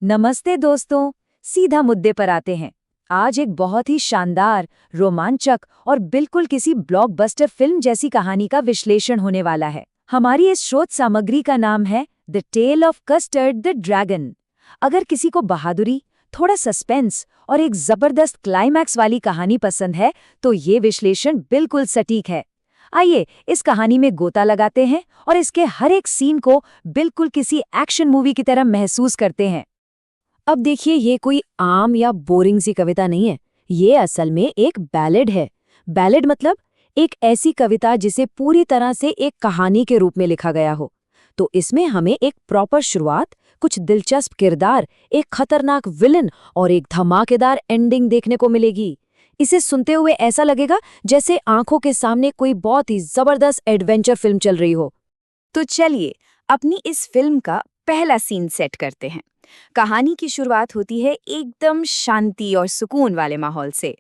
नमस्ते दोस्तों। सीधा मुद्दे पर आते हैं। आज एक बहुत ही शानदार, रोमांचक और बिल्कुल किसी ब्लॉकबस्टर फिल्म जैसी कहानी का विश्लेषण होने वाला है। हमारी इस स्रोत सामग्री का नाम है the tale of custard the dragon. अगर किसी को बहादुरी, थोड़ा सस्पेंस और एक जबरदस्त क्लाइमैक्स वाली कहानी पसंद है तो ये विश्लेषण बिल्कुल सटीक है। आइए इस कहानी में गोता लगाते हैं और इसके हर एक सीन को बिल्कुल किसी एक्शन मूवी की तरह महसूस करते हैं। अब देखिए, ये कोई आम या बोरिंग सी कविता नहीं है। ये असल में एक बैलेड है। बैलेड मतलब एक ऐसी कविता जिसे पूरी तरह से एक कहानी के रूप में लिखा गया हो। तो इसमें हमें एक प्रॉपर शुरुआत, कुछ दिलचस्प किरदार, एक खतरनाक विलन और एक धमाकेदार एंडिंग देखने को मिलेगी। इसे सुनते हुए ऐसा लगेगा जैसे आंखों के सामने कोई बहुत ही जबरदस्त एडवेंचर फिल्म चल रही हो। तो चलिए अपनी इस फिल्म का पहला सीन सेट करते हैं। कहानी की शुरुआत होती है एकदम शांति और सुकून वाले माहौल से।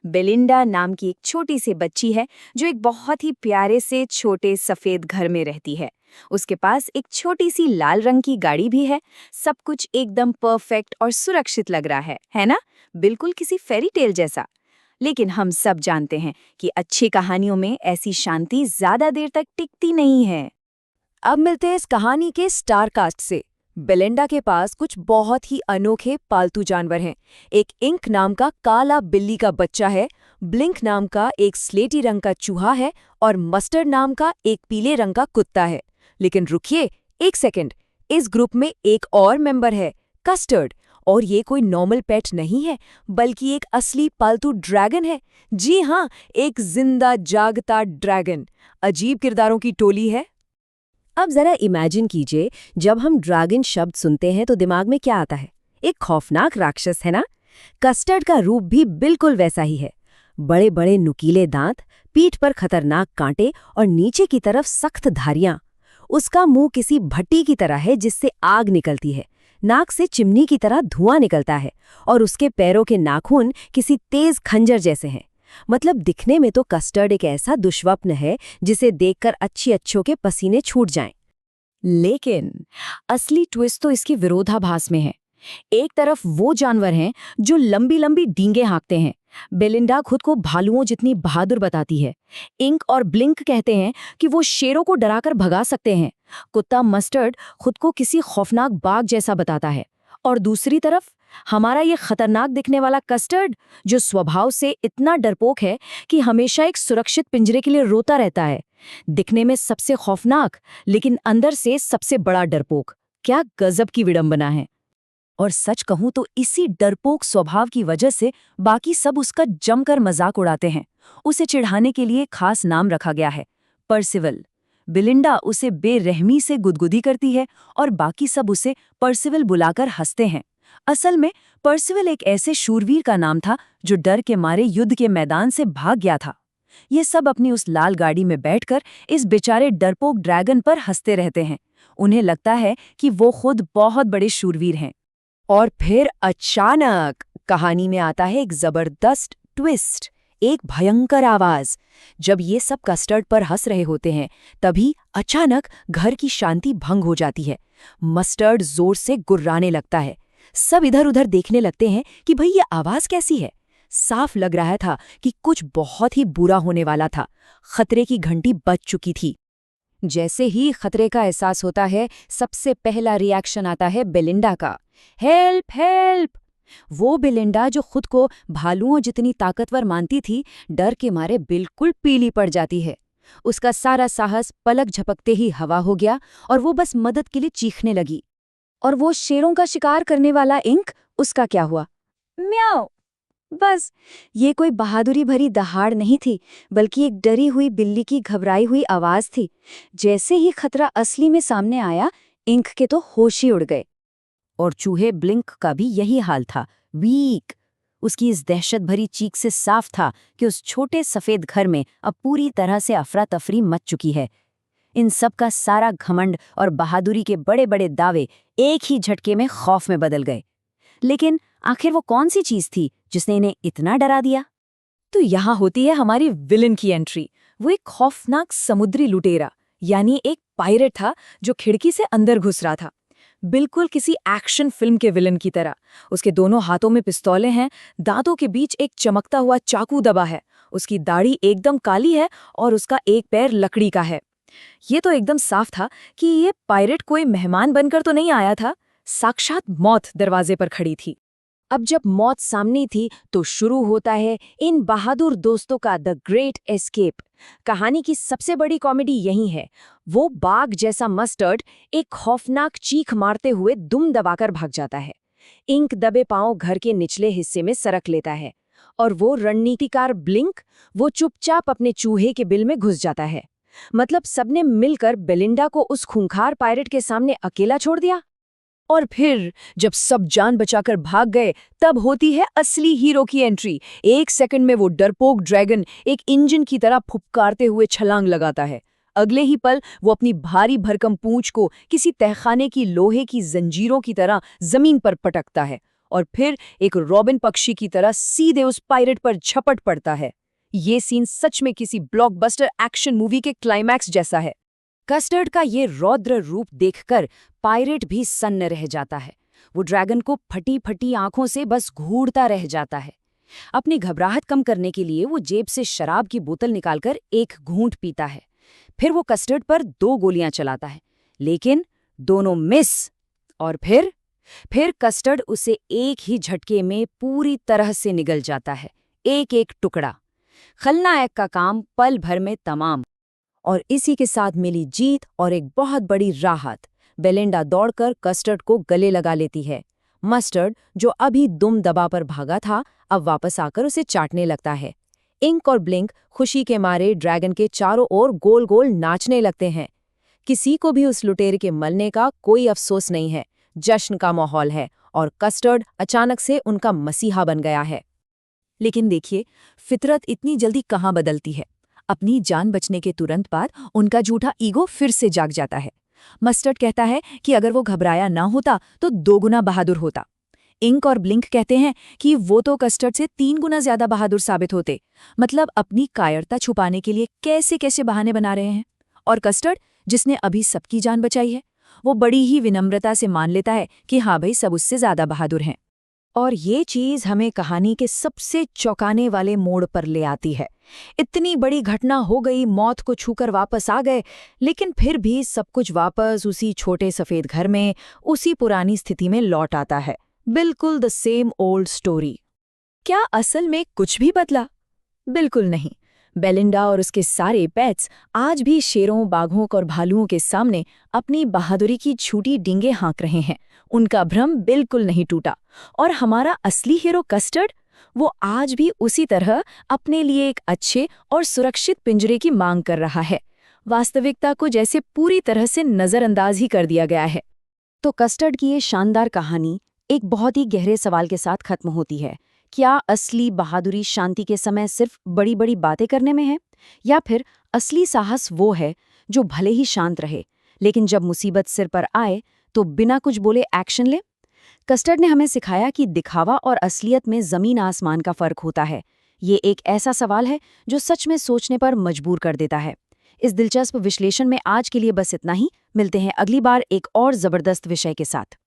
बेलिंडा नाम की एक छोटी सी बच्ची है जो एक बहुत ही प्यारे से छोटे सफेद घर में रहती है। उसके पास एक छोटी सी लाल रंग की गाड़ी भी है। सब कुछ एकदम परफेक्ट और सुरक्षित लग रहा है ना? बिल्कुल किसी फेरी टेल जैसा। लेकिन हम सब जानते हैं कि अच्छी कहानियों में ऐसी शांति ज्यादा देर तक टिकती नहीं है। अब मिलते हैं इस कहानी के स्टार कास्ट से। बेलिंडा के पास कुछ बहुत ही अनोखे पालतू जानवर हैं। एक इंक नाम का काला बिल्ली का बच्चा है, ब्लिंक नाम का एक स्लेटी रंग का चूहा है और मस्टर्ड नाम का एक पीले रंग का कुत्ता है। लेकिन रुकिए एक सेकंड, इस ग्रुप में एक और मेंबर है, कस्टर्ड। और ये कोई नॉर्मल पेट नहीं है, बल्कि एक असली पालतू ड्रैगन है। जी हाँ, एक जिंदा जागता ड्रैगन। अजीब किरदारों की टोली है। अब जरा इमेजिन कीजिए, जब हम ड्रैगन शब्द सुनते हैं तो दिमाग में क्या आता है? एक खौफनाक राक्षस, है ना? कस्टर्ड का रूप भी बिल्कुल वैसा ही है। बड़े बड़े नुकीले दांत, पीठ पर खतरनाक कांटे और नीचे की तरफ सख्त धारियां। उसका मुंह किसी भट्टी की तरह है जिससे आग निकलती है। नाक से चिमनी की तरह धुआं निकलता है और उसके पैरों के नाखून किसी तेज खंजर जैसे हैं। मतलब दिखने में तो कस्टर्ड एक ऐसा दुष्वप्न है जिसे देखकर अच्छी अच्छों के पसीने छूट जाएं। लेकिन असली ट्विस्ट तो इसके विरोधाभास में है। एक तरफ वो जानवर हैं जो लंबी लंबी डींगे हाँकते हैं। बेलिंडा खुद को भालुओं जितनी बहादुर बताती है। इंक और ब्लिंक कहते हैं कि वो शेरों को डराकर भगा सकते हैं। कुत्ता मस्टर्ड खुद को किसी खौफनाक बाघ जैसा बताता है। और दूसरी तरफ हमारा ये खतरनाक दिखने वाला कस्टर्ड, जो स्वभाव से इतना डरपोक है कि हमेशा एक सुरक्षित पिंजरे के लिए रोता रहता है। दिखने में सबसे खौफनाक, लेकिन अंदर से सबसे बड़ा डरपोक। क्या गजब की विडंबना है। और सच कहूं तो इसी डरपोक स्वभाव की वजह से बाकी सब उसका जमकर मजाक उड़ाते हैं। उसे चिढ़ाने के लिए खास नाम रखा गया है, पर्सिवल। बेलिंडा उसे बेरहमी से गुदगुदी करती है और बाकी सब उसे पर्सिवल बुलाकर हंसते हैं। असल में पर्सिवल एक ऐसे शूरवीर का नाम था जो डर के मारे युद्ध के मैदान से भाग गया था। ये सब अपनी उस लाल गाड़ी में बैठकर इस बेचारे डरपोक ड्रैगन पर हंसते रहते हैं। उन्हें लगता है कि वो खुद बहुत बड़े शूरवीर हैं। और फिर अचानक कहानी में आता है एक जबरदस्त ट्विस्ट, एक भयंकर आवाज। जब ये सब कस्टर्ड पर हंस रहे होते हैं, तभी अचानक घर की शांति भंग हो जाती है। मस्टर्ड जोर से गुर्राने लगता है। सब इधर उधर देखने लगते हैं कि भाई ये आवाज कैसी है। साफ लग रहा था कि कुछ बहुत ही बुरा होने वाला था। खतरे की घंटी बज चुकी थी। जैसे ही खतरे का एहसास होता है, सबसे पहला रिएक्शन आता है बेलिंडा का, हेल्प हेल्प। वो बेलिंडा जो खुद को भालुओं जितनी ताकतवर मानती थी, डर के मारे बिल्कुल पीली पड़ जाती है। उसका सारा साहस पलक झपकते ही हवा हो गया और वो बस मदद के लिए चीखने लगी। और वो शेरों का शिकार करने वाला इंक, उसका क्या हुआ? म्याऊ। बस ये कोई बहादुरी भरी दहाड़ नहीं थी, बल्कि एक डरी हुई बिल्ली की घबराई हुई आवाज थी। जैसे ही खतरा असली में सामने आया, इंक के तो होश ही उड़ गए। और चूहे ब्लिंक का भी यही हाल था, वीक। उसकी इस दहशत भरी चीख से साफ था कि उस छोटे सफेद घर में अब पूरी तरह से अफरा तफरी मच चुकी है। इन सब का सारा घमंड और बहादुरी के बड़े बड़े दावे एक ही झटके में खौफ में बदल गए। लेकिन आखिर वो कौन सी चीज थी जिसने इन्हें इतना डरा दिया? तो यहाँ होती है हमारी विलन की एंट्री। वो एक खौफनाक समुद्री लुटेरा, यानी एक पायरेट था जो खिड़की से अंदर घुस रहा था। बिल्कुल किसी एक्शन फिल्म के विलन की तरह। उसके दोनों हाथों में पिस्तौलें हैं, दांतों के बीच एक चमकता हुआ चाकू दबा है, उसकी दाढ़ी एकदम काली है और उसका एक पैर लकड़ी का है। ये तो एकदम साफ था कि ये पायरेट कोई मेहमान बनकर तो नहीं आया था, साक्षात मौत दरवाजे पर खड़ी थी। अब जब मौत सामने थी तो शुरू होता है इन बहादुर दोस्तों का द ग्रेट एस्केप। कहानी की सबसे बड़ी कॉमेडी यही है। वो बाघ जैसा मस्टर्ड एक खौफनाक चीख मारते हुए दुम दबाकर भाग जाता है। इंक दबे पांव घर के निचले हिस्से में सरक लेता है और वो रणनीतिकार ब्लिंक, वो चुपचाप अपने चूहे के बिल में घुस जाता है। मतलब सबने मिलकर बेलिंडा को उस खूंखार पायरेट के सामने अकेला छोड़ दिया। और फिर जब सब जान बचाकर भाग गए तब होती है असली हीरो की एंट्री। 1 सेकंड में वो डरपोक ड्रैगन एक इंजन की तरह फुफकारते हुए छलांग लगाता है। अगले ही पल वो अपनी भारी भरकम पूंछ को किसी तहखाने की लोहे की जंजीरों की तरह जमीन पर पटकता है और फिर एक रॉबिन पक्षी की तरह सीधे उस पायरेट पर झपट पड़ता है। ये सीन सच में किसी ब्लॉकबस्टर एक्शन मूवी के क्लाइमैक्स जैसा है। कस्टर्ड का ये रौद्र रूप देखकर पायरेट भी सन्न रह जाता है। वो ड्रैगन को फटी फटी आंखों से बस घूरता रह जाता है। अपनी घबराहट कम करने के लिए वो जेब से शराब की बोतल निकालकर एक घूंट पीता है। फिर वो कस्टर्ड पर 2 गोलियां चलाता है, लेकिन दोनों मिस। और फिर कस्टर्ड उसे एक ही झटके में पूरी तरह से निगल जाता है, एक एक टुकड़ा। खलनायक का काम पल भर में तमाम। और इसी के साथ मिली जीत और एक बहुत बड़ी राहत। बेलिंडा दौड़कर कस्टर्ड को गले लगा लेती है। मस्टर्ड, जो अभी दुम दबा पर भागा था, अब वापस आकर उसे चाटने लगता है। इंक और ब्लिंक खुशी के मारे ड्रैगन के चारों ओर गोल गोल नाचने लगते हैं। किसी को भी उस लुटेरे के मरने का कोई अफसोस नहीं है। जश्न का माहौल है और कस्टर्ड अचानक से उनका मसीहा बन गया है। लेकिन देखिए, फितरत इतनी जल्दी कहाँ बदलती है। अपनी जान बचने के तुरंत बाद उनका झूठा ईगो फिर से जाग जाता है। मस्टर्ड कहता है कि अगर वो घबराया ना होता तो 2 गुना बहादुर होता। इंक और ब्लिंक कहते हैं कि वो तो कस्टर्ड से 3 गुना ज्यादा बहादुर साबित होते। मतलब अपनी कायरता छुपाने के लिए कैसे कैसे बहाने बना रहे हैं। और कस्टर्ड, जिसने अभी सबकी जान बचाई है, वो बड़ी ही विनम्रता से मान लेता है कि हाँ भाई, सब उससे ज्यादा बहादुर हैं। और ये चीज हमें कहानी के सबसे चौंकाने वाले मोड़ पर ले आती है। इतनी बड़ी घटना हो गई, मौत को छूकर वापस आ गए, लेकिन फिर भी सब कुछ वापस उसी छोटे सफेद घर में, उसी पुरानी स्थिति में लौट आता है। बिल्कुल द सेम ओल्ड स्टोरी। क्या असल में कुछ भी बदला? बिल्कुल नहीं। बेलिंडा और उसके सारे पेट्स आज भी शेरों, बाघों और भालुओं के सामने अपनी बहादुरी की झूठी डींगे हाँक रहे हैं। उनका भ्रम बिल्कुल नहीं टूटा। और हमारा असली हीरो कस्टर्ड, वो आज भी उसी तरह अपने लिए एक अच्छे और सुरक्षित पिंजरे की मांग कर रहा है। वास्तविकता को जैसे पूरी तरह से नजरअंदाज ही कर दिया गया है। तो कस्टर्ड की ये शानदार कहानी एक बहुत ही गहरे सवाल के साथ खत्म होती है। क्या असली बहादुरी शांति के समय सिर्फ बड़ी बड़ी बातें करने में है, या फिर असली साहस वो है जो भले ही शांत रहे, लेकिन जब मुसीबत सिर पर आए तो बिना कुछ बोले एक्शन ले? कस्टर्ड ने हमें सिखाया कि दिखावा और असलियत में जमीन आसमान का फर्क होता है। ये एक ऐसा सवाल है जो सच में सोचने पर मजबूर कर देता है। इस दिलचस्प विश्लेषण में आज के लिए बस इतना ही। मिलते हैं अगली बार एक और जबरदस्त विषय के साथ।